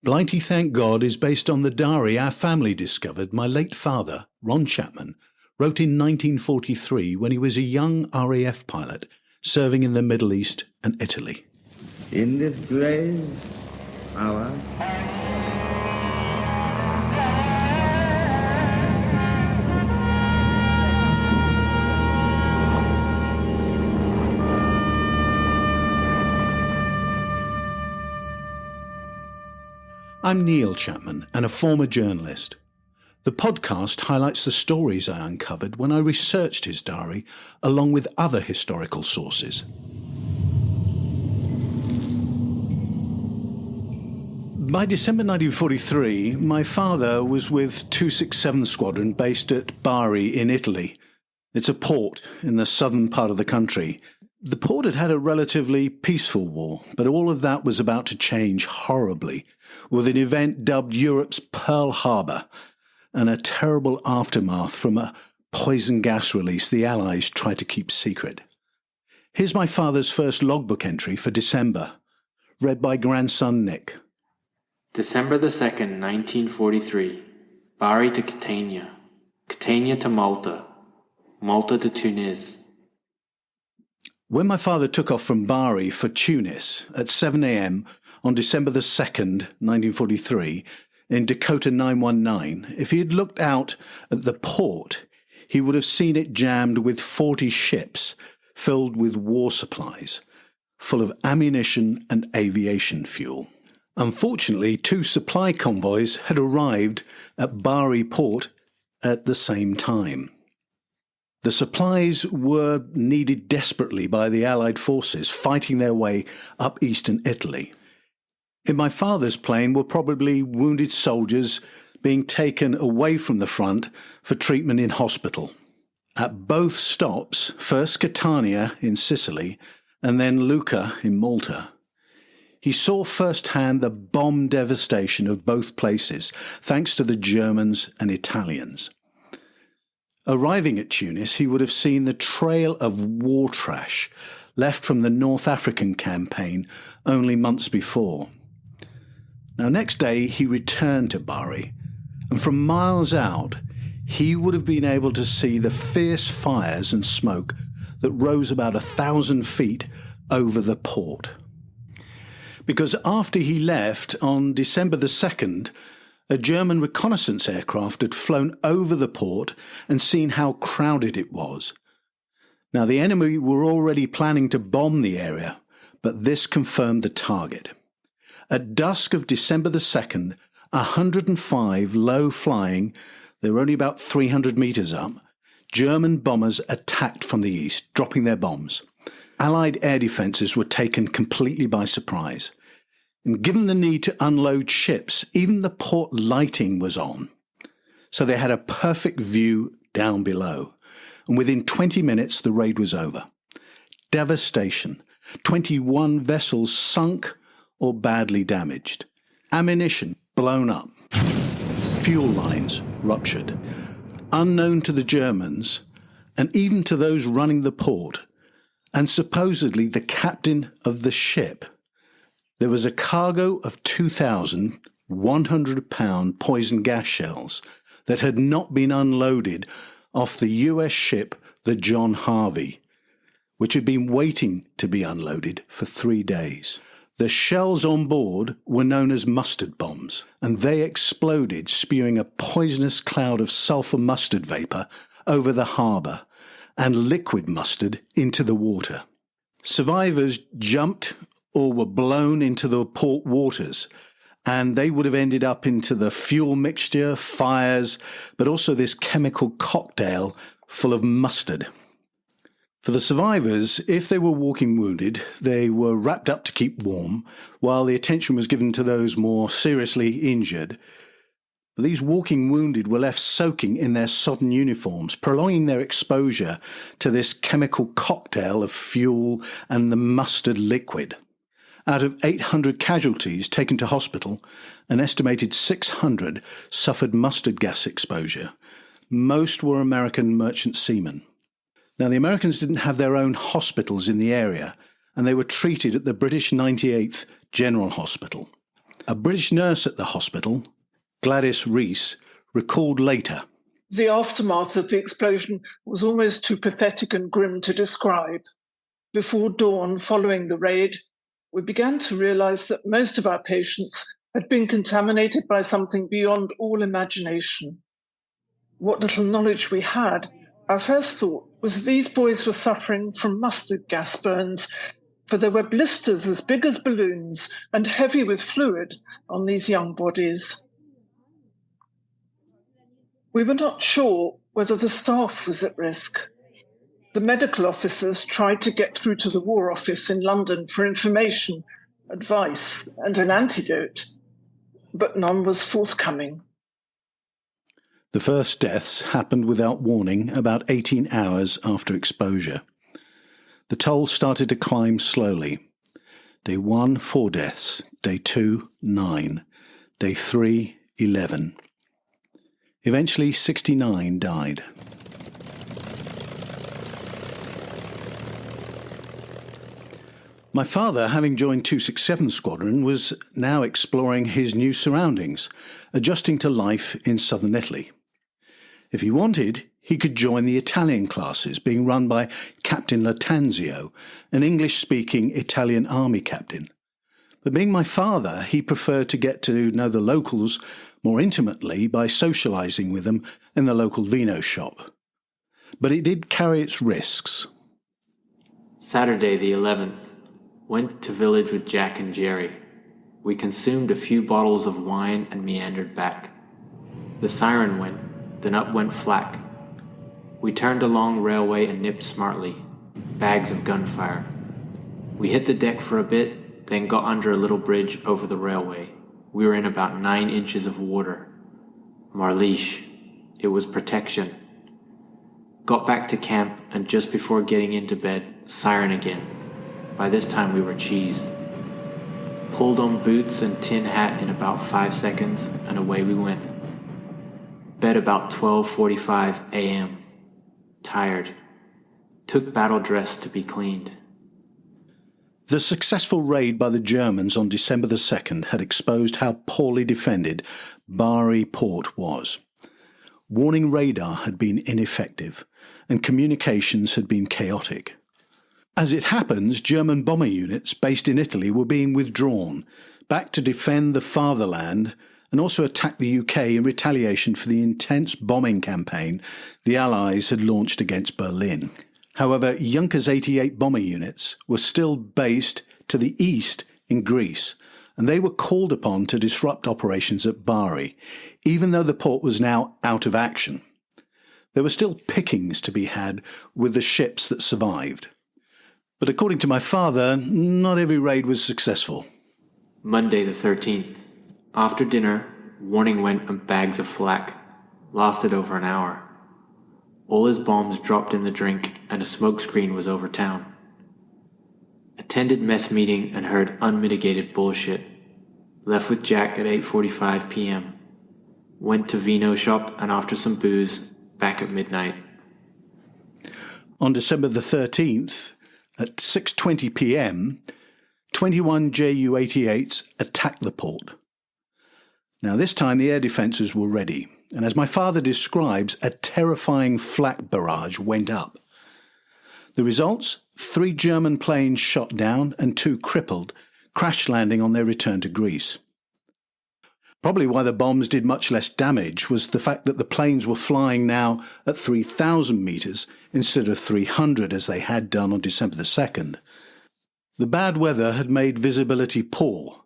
Blighty Thank God is based on the diary our family discovered my late father, Ron Chapman, wrote in 1943 when he was a young RAF pilot serving in the Middle East and Italy. In this grave hour, I'm Neil Chapman and a former journalist. The podcast highlights the stories I uncovered when I researched his diary along with other historical sources. By December 1943, my father was with 267 Squadron based at Bari in Italy. It's a port in the southern part of the country. The port had had a relatively peaceful war, but all of that was about to change horribly, with an event dubbed Europe's Pearl Harbor and a terrible aftermath from a poison gas release the Allies tried to keep secret. Here's my father's first logbook entry for December, read by grandson Nick. December the 2nd, 1943. Bari to Catania. Catania to Malta. Malta to Tunis. When my father took off from Bari for Tunis at 7 a.m. on December the 2nd, 1943, in Dakota 919, if he had looked out at the port, he would have seen it jammed with 40 ships filled with war supplies, full of ammunition and aviation fuel. Unfortunately, 2 supply convoys had arrived at Bari port at the same time. The supplies were needed desperately by the Allied forces fighting their way up eastern Italy. In my father's plane were probably wounded soldiers being taken away from the front for treatment in hospital. At both stops, first Catania in Sicily and then Lucca in Malta, he saw firsthand the bomb devastation of both places, thanks to the Germans and Italians. Arriving at Tunis, he would have seen the trail of war trash left from the North African campaign only months before. Now, next day, he returned to Bari, and from miles out, he would have been able to see the fierce fires and smoke that rose about 1,000 feet over the port. Because after he left on December the 2nd, a German reconnaissance aircraft had flown over the port and seen how crowded it was. Now, the enemy were already planning to bomb the area, but this confirmed the target. At dusk of December the 2nd, 105 low-flying, they were only about 300 meters up, German bombers attacked from the east, dropping their bombs. Allied air defenses were taken completely by surprise. And given the need to unload ships, even the port lighting was on. So they had a perfect view down below. And within 20 minutes, the raid was over. Devastation. 21 vessels sunk or badly damaged. Ammunition blown up. Fuel lines ruptured. Unknown to the Germans, and even to those running the port, and supposedly the captain of the ship, there was a cargo of 2,100-pound poison gas shells that had not been unloaded off the US ship, the John Harvey, which had been waiting to be unloaded for 3 days. The shells on board were known as mustard bombs, and they exploded, spewing a poisonous cloud of sulfur mustard vapor over the harbour and liquid mustard into the water. Survivors jumped or were blown into the port waters, and they would have ended up into the fuel mixture, fires, but also this chemical cocktail full of mustard. For the survivors, if they were walking wounded, they were wrapped up to keep warm, while the attention was given to those more seriously injured. But these walking wounded were left soaking in their sodden uniforms, prolonging their exposure to this chemical cocktail of fuel and the mustard liquid. Out of 800 casualties taken to hospital, an estimated 600 suffered mustard gas exposure. Most were American merchant seamen. Now, the Americans didn't have their own hospitals in the area, and they were treated at the British 98th General Hospital. A British nurse at the hospital, Gladys Rees, recalled later. The aftermath of the explosion was almost too pathetic and grim to describe. Before dawn following the raid, we began to realize that most of our patients had been contaminated by something beyond all imagination. What little knowledge we had, our first thought was these boys were suffering from mustard gas burns, for there were blisters as big as balloons and heavy with fluid on these young bodies. We were not sure whether the staff was at risk. The medical officers tried to get through to the War Office in London for information, advice, and an antidote, but none was forthcoming. The first deaths happened without warning about 18 hours after exposure. The toll started to climb slowly. Day 1, 4 deaths. Day 2, 9. Day 3, 11. Eventually, 69 died. My father, having joined 267 Squadron, was now exploring his new surroundings, adjusting to life in southern Italy. If he wanted, he could join the Italian classes being run by Captain Latanzio, an English-speaking Italian army captain. But being my father, he preferred to get to know the locals more intimately by socialising with them in the local vino shop. But it did carry its risks. Saturday the 11th. Went to village with Jack and Jerry. We consumed a few bottles of wine and meandered back. The siren went, then up went flak. We turned along railway and nipped smartly. Bags of gunfire. We hit the deck for a bit, then got under a little bridge over the railway. We were in about 9 inches of water. Marleesh. It was protection. Got back to camp, and just before getting into bed, siren again. By this time we were cheesed. Pulled on boots and tin hat in about 5 seconds, and away we went. Bed about 12:45 a.m. Tired. Took battle dress to be cleaned. The successful raid by the Germans on December the 2nd had exposed how poorly defended Bari port was. Warning radar had been ineffective, and communications had been chaotic. As it happens, German bomber units based in Italy were being withdrawn, back to defend the fatherland and also attack the UK in retaliation for the intense bombing campaign the Allies had launched against Berlin. However, Juncker's 88 bomber units were still based to the east in Greece, and they were called upon to disrupt operations at Bari, even though the port was now out of action. There were still pickings to be had with the ships that survived. But according to my father, not every raid was successful. Monday the 13th. After dinner, warning went on bags of flak. Lasted over an hour. All his bombs dropped in the drink, and a smokescreen was over town. Attended mess meeting and heard unmitigated bullshit. Left with Jack at 8:45 p.m. Went to vino shop, and after some booze, back at midnight. On December the 13th, at 6:20 p.m, 21 Ju-88s attacked the port. Now this time the air defences were ready, and as my father describes, a terrifying flak barrage went up. The results? 3 German planes shot down and 2 crippled, crash landing on their return to Greece. Probably why the bombs did much less damage was the fact that the planes were flying now at 3,000 metres instead of 300 as they had done on December the 2nd. The bad weather had made visibility poor,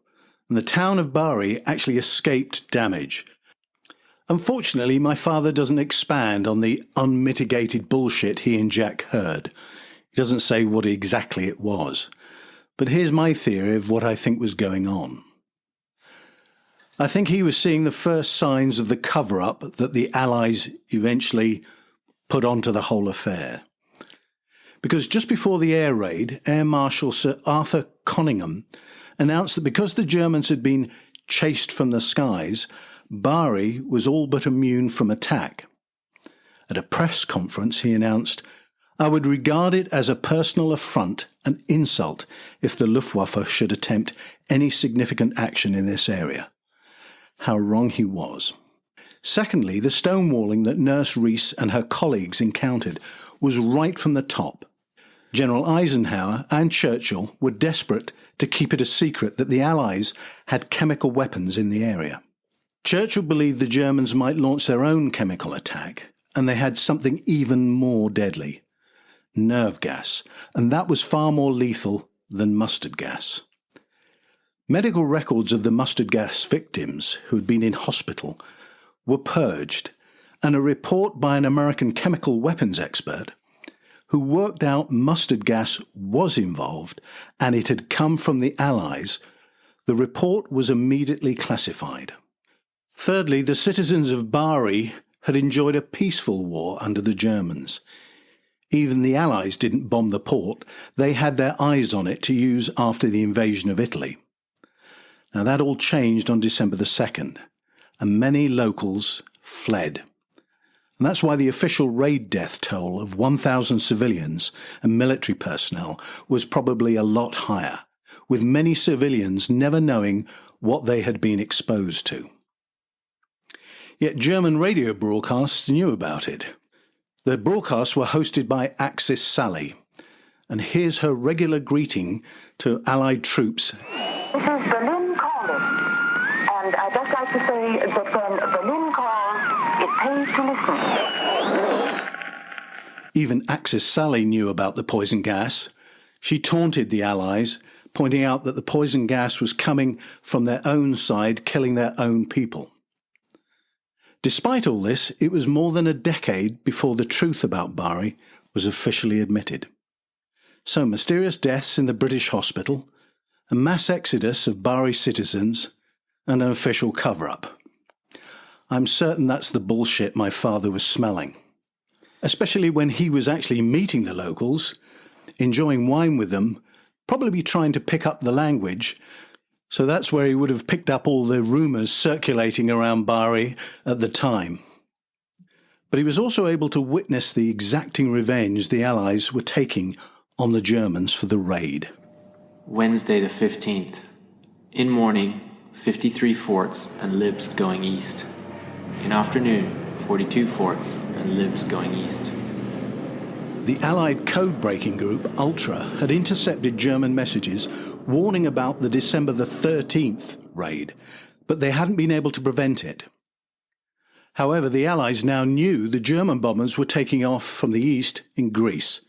and the town of Bari actually escaped damage. Unfortunately, my father doesn't expand on the unmitigated bullshit he and Jack heard. He doesn't say what exactly it was. But here's my theory of what I think was going on. I think he was seeing the first signs of the cover-up that the Allies eventually put onto the whole affair. Because just before the air raid, Air Marshal Sir Arthur Conyngham announced that because the Germans had been chased from the skies, Bari was all but immune from attack. At a press conference, he announced, I would regard it as a personal affront and insult if the Luftwaffe should attempt any significant action in this area. How wrong he was. Secondly, the stonewalling that Nurse Rees and her colleagues encountered was right from the top. General Eisenhower and Churchill were desperate to keep it a secret that the Allies had chemical weapons in the area. Churchill believed the Germans might launch their own chemical attack, and they had something even more deadly: nerve gas, and that was far more lethal than mustard gas. Medical records of the mustard gas victims who had been in hospital were purged, and a report by an American chemical weapons expert who worked out mustard gas was involved and it had come from the Allies, the report was immediately classified. Thirdly, the citizens of Bari had enjoyed a peaceful war under the Germans. Even the Allies didn't bomb the port, they had their eyes on it to use after the invasion of Italy. Now that all changed on December the 2nd, and many locals fled. And that's why the official raid death toll of 1,000 civilians and military personnel was probably a lot higher, with many civilians never knowing what they had been exposed to. Yet German radio broadcasts knew about it. The broadcasts were hosted by Axis Sally, and here's her regular greeting to Allied troops. This is Berlin calling, and I'd just like to say that when Berlin calls, it pays to listen. Even Axis Sally knew about the poison gas. She taunted the Allies, pointing out that the poison gas was coming from their own side, killing their own people. Despite all this, it was more than a decade before the truth about Bari was officially admitted. So mysterious deaths in the British hospital, a mass exodus of Bari citizens, and an official cover-up. I'm certain that's the bullshit my father was smelling. Especially when he was actually meeting the locals, enjoying wine with them, probably trying to pick up the language. So that's where he would have picked up all the rumours circulating around Bari at the time. But he was also able to witness the exacting revenge the Allies were taking on the Germans for the raid. Wednesday the 15th. In morning, 53 forts and libs going east. In afternoon, 42 forts and libs going east. The Allied code-breaking group, Ultra, had intercepted German messages warning about the December the 13th raid, but they hadn't been able to prevent it. However, the Allies now knew the German bombers were taking off from the east in Greece,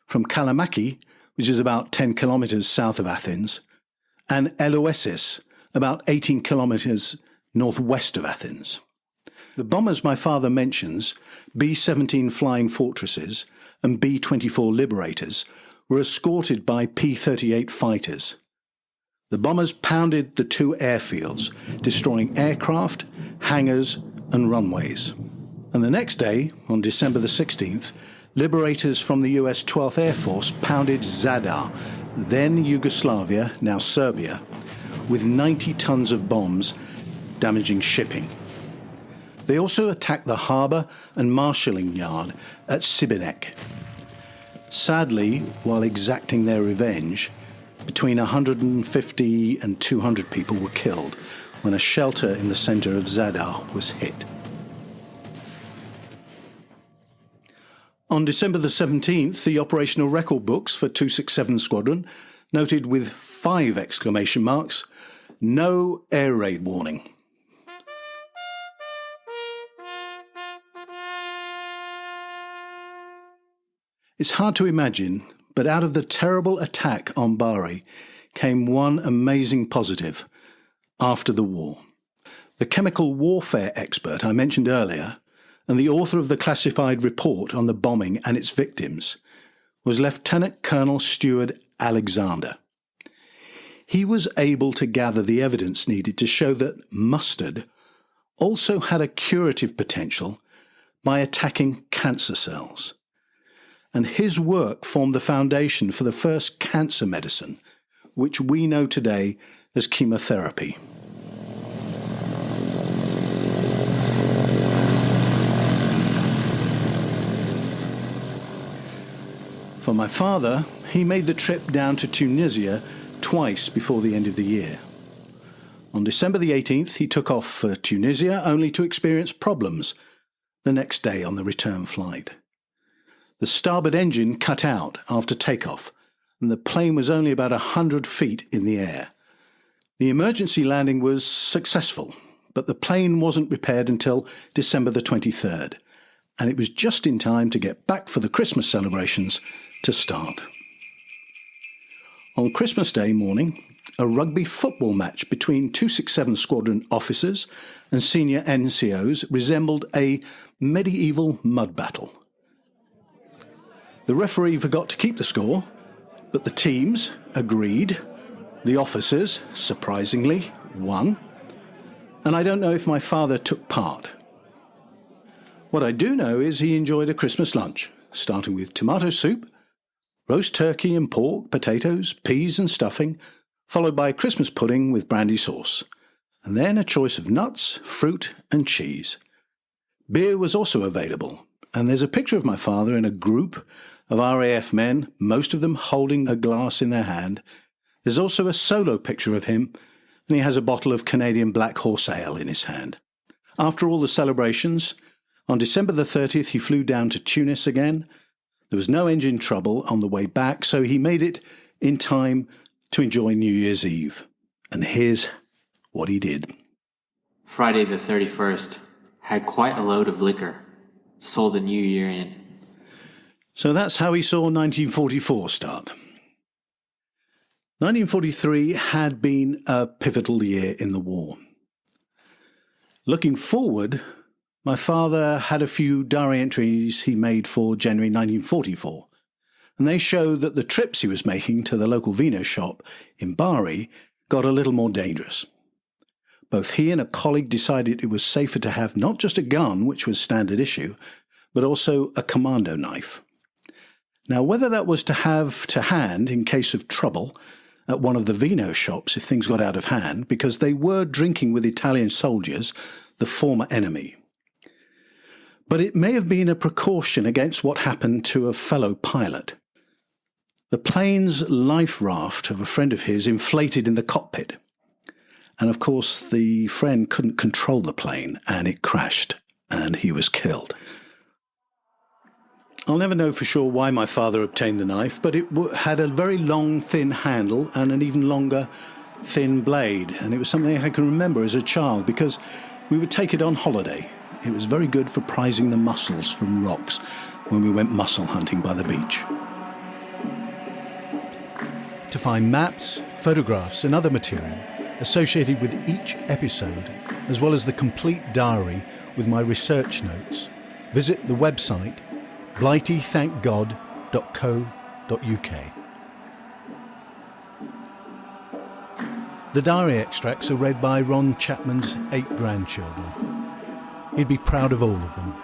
from Kalamaki, which is about 10 kilometres south of Athens, and Eleusis, about 18 kilometres northwest of Athens. The bombers my father mentions, B-17 Flying Fortresses and B-24 Liberators, were escorted by P-38 fighters. The bombers pounded the two airfields, destroying aircraft, hangars and runways. And the next day, on December the 16th, Liberators from the US 12th Air Force pounded Zadar, then Yugoslavia, now Serbia, with 90 tons of bombs, damaging shipping. They also attacked the harbour and marshalling yard at Sibinek. Sadly, while exacting their revenge, between 150 and 200 people were killed when a shelter in the centre of Zadar was hit. On December the 17th, the operational record books for 267 Squadron noted with 5 exclamation marks, "No air raid warning." It's hard to imagine, but out of the terrible attack on Bari came one amazing positive after the war. The chemical warfare expert I mentioned earlier, and the author of the classified report on the bombing and its victims, was Lieutenant Colonel Stuart Alexander. He was able to gather the evidence needed to show that mustard also had a curative potential by attacking cancer cells. And his work formed the foundation for the first cancer medicine, which we know today as chemotherapy. For my father, he made the trip down to Tunisia twice before the end of the year. On December the 18th, he took off for Tunisia only to experience problems the next day on the return flight. The starboard engine cut out after takeoff, and the plane was only about 100 feet in the air. The emergency landing was successful, but the plane wasn't repaired until December the 23rd, and it was just in time to get back for the Christmas celebrations to start. On Christmas Day morning, a rugby football match between 267 Squadron officers and senior NCOs resembled a medieval mud battle. The referee forgot to keep the score, but the teams agreed. The officers, surprisingly, won. And I don't know if my father took part. What I do know is he enjoyed a Christmas lunch, starting with tomato soup, roast turkey and pork, potatoes, peas and stuffing, followed by Christmas pudding with brandy sauce, and then a choice of nuts, fruit and cheese. Beer was also available, and there's a picture of my father in a group of RAF men, most of them holding a glass in their hand. There's also a solo picture of him, and he has a bottle of Canadian Black Horse Ale in his hand. After all the celebrations, on December the 30th he flew down to Tunis again. There was no engine trouble on the way back, so he made it in time to enjoy New Year's Eve. And here's what he did. Friday the 31st. Had quite a load of liquor. Sold the New Year in. So that's how he saw 1944 start. 1943 had been a pivotal year in the war. Looking forward, my father had a few diary entries he made for January 1944, and they show that the trips he was making to the local vino shop in Bari got a little more dangerous. Both he and a colleague decided it was safer to have not just a gun, which was standard issue, but also a commando knife. Now, whether that was to have to hand in case of trouble at one of the vino shops if things got out of hand, because they were drinking with Italian soldiers, the former enemy. But it may have been a precaution against what happened to a fellow pilot. The plane's life raft of a friend of his inflated in the cockpit. And of course, the friend couldn't control the plane, and it crashed, and he was killed. I'll never know for sure why my father obtained the knife, but it had a very long, thin handle and an even longer, thin blade. And it was something I can remember as a child because we would take it on holiday. It was very good for prizing the mussels from rocks when we went mussel hunting by the beach. To find maps, photographs and other material associated with each episode, as well as the complete diary with my research notes, visit the website blightythankgod.co.uk. The diary extracts are read by Ron Chapman's 8 grandchildren. He'd be proud of all of them.